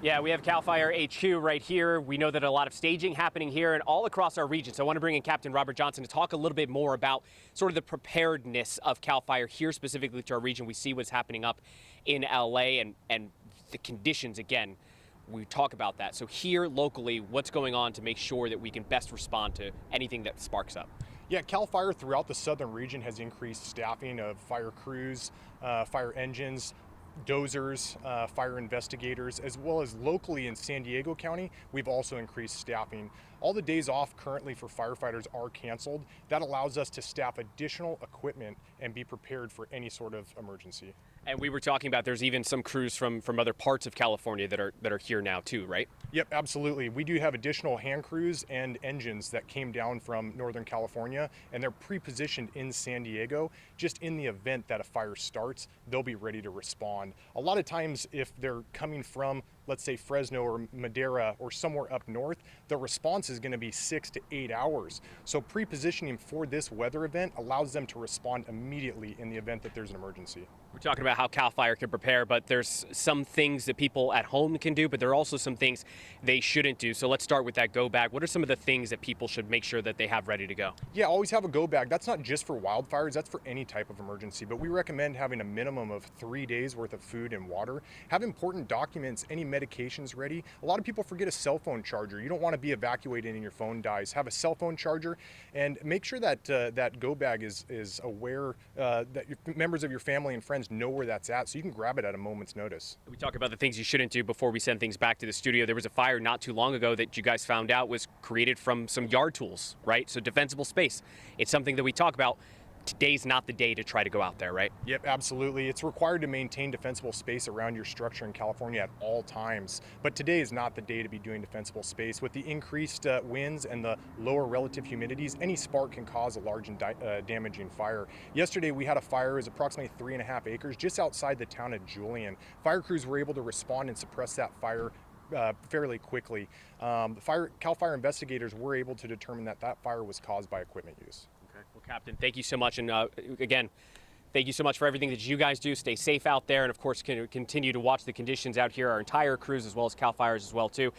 Yeah, we have CAL FIRE HQ right here. We know that a lot of staging happening here and all across our region. So I want to bring in Captain Robert Johnson to talk a little bit more about sort of the preparedness of CAL FIRE here specifically to our region. We see what's happening up in LA and the conditions again. We talk about that. So here locally, what's going on to make sure that we can best respond to anything that sparks up? Yeah, CAL FIRE throughout the southern region has increased staffing of fire crews, fire engines, dozers, fire investigators, as well as locally in San Diego County, we've also increased staffing. All the days off currently for firefighters are canceled. That allows us to staff additional equipment and be prepared for any sort of emergency. And we were talking about there's even some crews from other parts of California that are here now too, right? Yep, absolutely. We do have additional hand crews and engines that came down from Northern California, and they're pre-positioned in San Diego. Just in the event that a fire starts, they'll be ready to respond. A lot of times if they're coming from, let's say, Fresno or Madera or somewhere up north, the response is going to be 6 to 8 hours. So pre-positioning for this weather event allows them to respond immediately in the event that there's an emergency. We're talking about how CAL FIRE can prepare, but there's some things that people at home can do, but there are also some things they shouldn't do. So let's start with that go bag. What are some of the things that people should make sure that they have ready to go? Yeah, always have a go bag. That's not just for wildfires, that's for any type of emergency, but we recommend having a minimum of 3 days worth of food and water. Have important documents, any medications ready. A lot of people forget a cell phone charger. You don't want to be evacuated and your phone dies. Have a cell phone charger and make sure that that go bag is aware that members of your family and friends know where that's at so you can grab it at a moment's notice. We talk about the things you shouldn't do before we send things back to the studio. There was a fire not too long ago that you guys found out was created from some yard tools, right? So defensible space. It's something that we talk about. Today's not the day to try to go out there, right? Yep, absolutely. It's required to maintain defensible space around your structure in California at all times. But today is not the day to be doing defensible space. With the increased winds and the lower relative humidities, any spark can cause a large and damaging fire. Yesterday we had a fire. It was approximately 3.5 acres just outside the town of Julian. Fire crews were able to respond and suppress that fire fairly quickly. CAL FIRE investigators were able to determine that that fire was caused by equipment use. Okay. Well, Captain, thank you so much. And again, thank you so much for everything that you guys do. Stay safe out there. And of course, continue to watch the conditions out here, our entire crews, as well as CAL FIRE's as well, too.